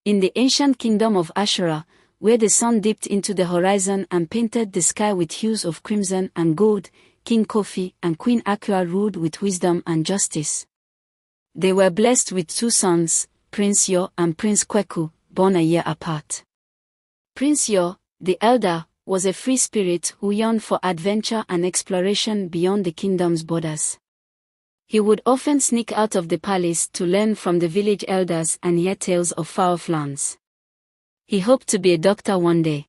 In the ancient kingdom of Ashura, where the sun dipped into the horizon and painted the sky with hues of crimson and gold, King Kofi and Queen Akua ruled with wisdom and justice. They were blessed with 2 sons, Prince Yul and Prince Kweku, born a year apart. Prince Yul, the elder, was a free spirit who yearned for adventure and exploration beyond the kingdom's borders. He would often sneak out of the palace to learn from the village elders and hear tales of far-off lands. He hoped to be a doctor one day.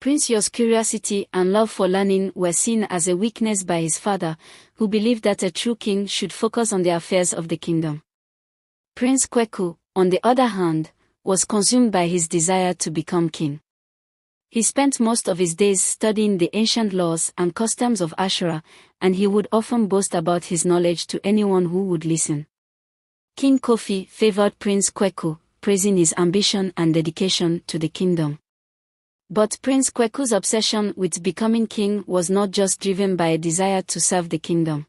Prince Yul's curiosity and love for learning were seen as a weakness by his father, who believed that a true king should focus on the affairs of the kingdom. Prince Kweku, on the other hand, was consumed by his desire to become king. He spent most of his days studying the ancient laws and customs of Ashura, and he would often boast about his knowledge to anyone who would listen. King Kofi favored Prince Kweku, praising his ambition and dedication to the kingdom. But Prince Kweku's obsession with becoming king was not just driven by a desire to serve the kingdom.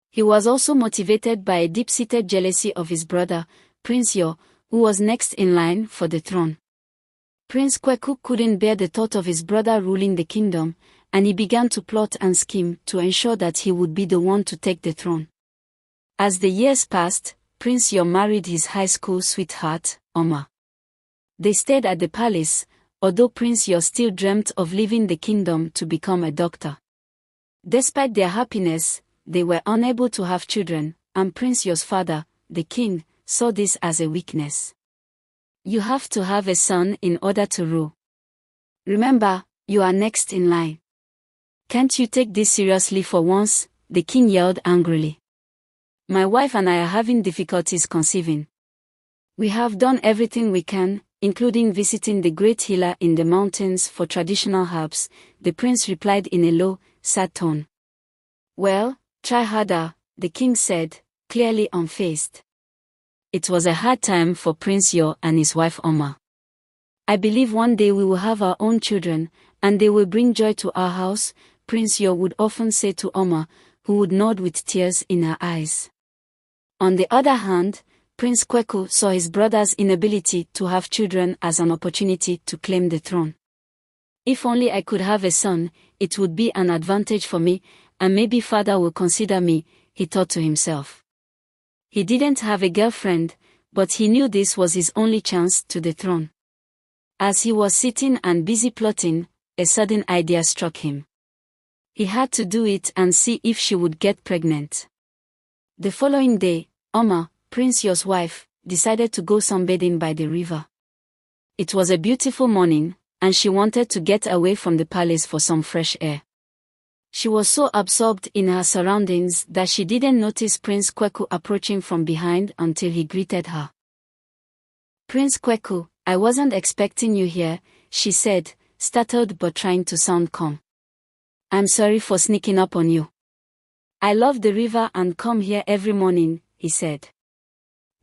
He was also motivated by a deep-seated jealousy of his brother, Prince Yul, who was next in line for the throne. Prince Kweku couldn't bear the thought of his brother ruling the kingdom, and he began to plot and scheme to ensure that he would be the one to take the throne. As the years passed, Prince Yul married his high school sweetheart, Oma. They stayed at the palace, although Prince Yul still dreamt of leaving the kingdom to become a doctor. Despite their happiness, they were unable to have children, and Prince Yul's father, the king, saw this as a weakness. You have to have a son in order to rule. Remember, you are next in line. Can't you take this seriously for once? The king yelled angrily. My wife and I are having difficulties conceiving. We have done everything we can, including visiting the great healer in the mountains for traditional herbs, the prince replied in a low, sad tone. Well, try harder, the king said, clearly unfazed. It was a hard time for Prince Yul and his wife Oma. I believe one day we will have our own children, and they will bring joy to our house, Prince Yul would often say to Oma, who would nod with tears in her eyes. On the other hand, Prince Kweku saw his brother's inability to have children as an opportunity to claim the throne. If only I could have a son, it would be an advantage for me, and maybe father will consider me, he thought to himself. He didn't have a girlfriend, but he knew this was his only chance to the throne. As he was sitting and busy plotting, a sudden idea struck him. He had to do it and see if she would get pregnant. The following day, Oma, Prince Yul's wife, decided to go sunbathing by the river. It was a beautiful morning, and she wanted to get away from the palace for some fresh air. She was so absorbed in her surroundings that she didn't notice Prince Kweku approaching from behind until he greeted her. Prince Kweku, I wasn't expecting you here, she said, startled but trying to sound calm. I'm sorry for sneaking up on you. I love the river and come here every morning, he said.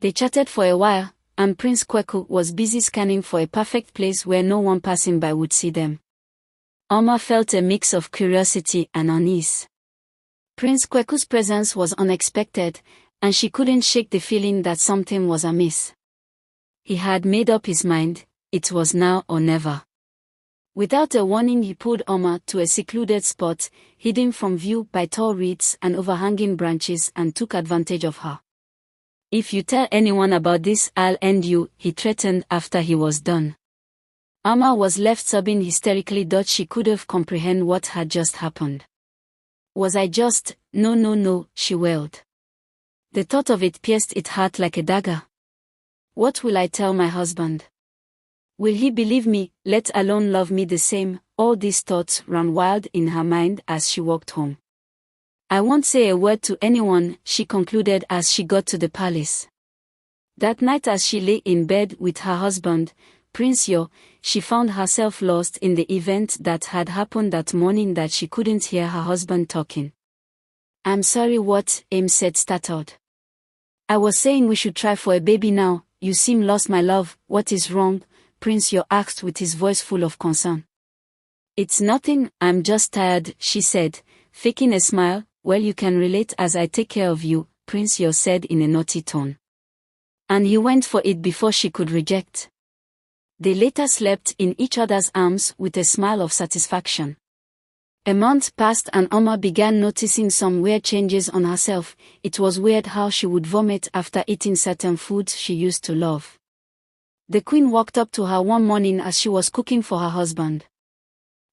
They chatted for a while, and Prince Kweku was busy scanning for a perfect place where no one passing by would see them. Oma felt a mix of curiosity and unease. Prince Kweku's presence was unexpected, and she couldn't shake the feeling that something was amiss. He had made up his mind, it was now or never. Without a warning, he pulled Oma to a secluded spot, hidden from view by tall reeds and overhanging branches, and took advantage of her. If you tell anyone about this, I'll end you, he threatened after he was done. Oma was left sobbing hysterically. She couldn't comprehend what had just happened. Was I just, no, she wailed. The thought of it pierced its heart like a dagger. What will I tell my husband? Will he believe me, let alone love me the same? All these thoughts ran wild in her mind as she walked home. I won't say a word to anyone, she concluded as she got to the palace. That night, as she lay in bed with her husband, Prince Yul, she found herself lost in the event that had happened that morning that she couldn't hear her husband talking. I'm sorry, what? Aim said, startled. I was saying we should try for a baby now. You seem lost, my love. What is wrong? Prince Yul asked with his voice full of concern. It's nothing, I'm just tired, she said, faking a smile. Well, you can relate as I take care of you, Prince Yul said in a naughty tone. And he went for it before she could reject. They later slept in each other's arms with a smile of satisfaction. A month passed and Oma began noticing some weird changes on herself. It was weird how she would vomit after eating certain foods she used to love. The queen walked up to her one morning as she was cooking for her husband.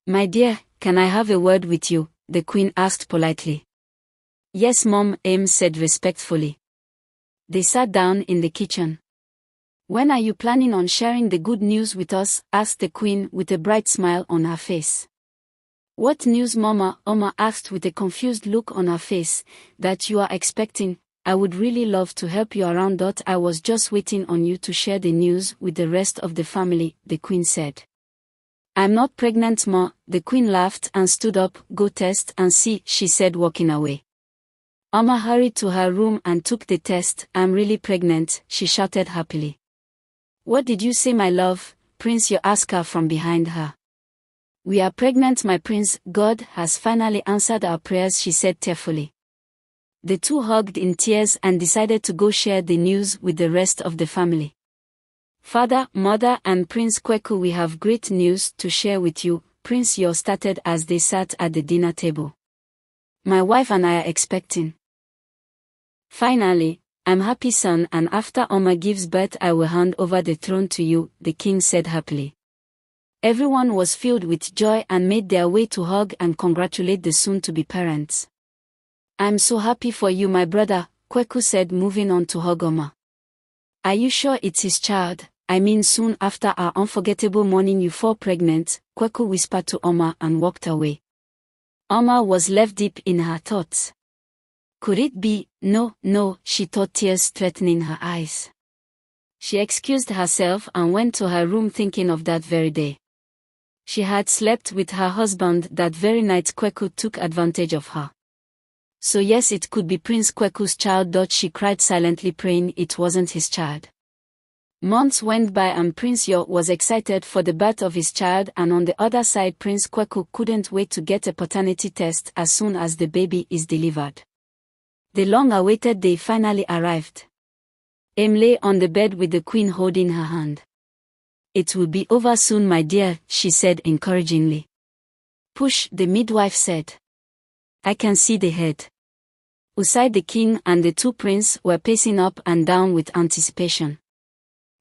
"My dear, can I have a word with you?" the queen asked politely. "Yes, Mom," Em said respectfully. They sat down in the kitchen. "When are you planning on sharing the good news with us?" asked the queen with a bright smile on her face. "What news, Mama?" Oma asked with a confused look on her face. "That you are expecting. I would really love to help you around. I was just waiting on you to share the news with the rest of the family," the queen said. "I'm not pregnant, Ma," the queen laughed and stood up. "Go test and see," she said, walking away. Oma hurried to her room and took the test. "I'm really pregnant," she shouted happily. "What did you say, my love?" Prince Yul asked her from behind her. "We are pregnant, my prince. God has finally answered our prayers," she said tearfully. The two hugged in tears and decided to go share the news with the rest of the family. "Father, Mother, and Prince Kweku, we have great news to share with you," Prince Yul started as they sat at the dinner table. "My wife and I are expecting. Finally, I'm happy, son, and after Oma gives birth I will hand over the throne to you," the king said happily. Everyone was filled with joy and made their way to hug and congratulate the soon-to-be parents. "I'm so happy for you, my brother," Kweku said, moving on to hug Oma. "Are you sure it's his child? I mean, soon after our unforgettable morning you fall pregnant," Kweku whispered to Oma and walked away. Oma was left deep in her thoughts. Could it be? No, she thought, tears threatening her eyes. She excused herself and went to her room thinking of that very day. She had slept with her husband that very night. Kweku took advantage of her. So yes, it could be Prince Kweku's child. She cried silently, praying it wasn't his child. Months went by and Prince Yul was excited for the birth of his child, and on the other side Prince Kweku couldn't wait to get a paternity test as soon as the baby is delivered. The long-awaited day finally arrived. Em lay on the bed with the queen holding her hand. "It will be over soon, my dear," she said encouragingly. "Push," the midwife said. "I can see the head." Outside, the king and the two princes were pacing up and down with anticipation.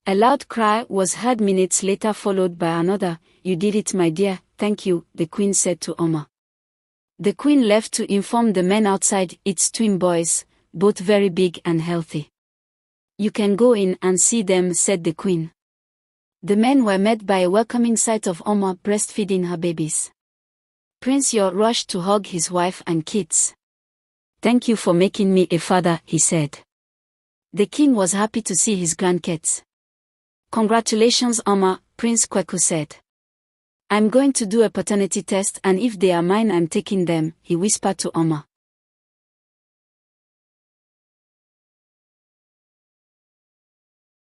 A loud cry was heard minutes later, followed by another. "You did it, my dear, thank you," the queen said to Oma. The queen left to inform the men outside. "It's twin boys, both very big and healthy. You can go in and see them," said the queen. The men were met by a welcoming sight of Oma breastfeeding her babies. Prince Yul rushed to hug his wife and kids. "Thank you for making me a father," he said. The king was happy to see his grandkids. "Congratulations, Oma," Prince Kweku said. "I'm going to do a paternity test, and if they are mine I'm taking them," he whispered to Oma.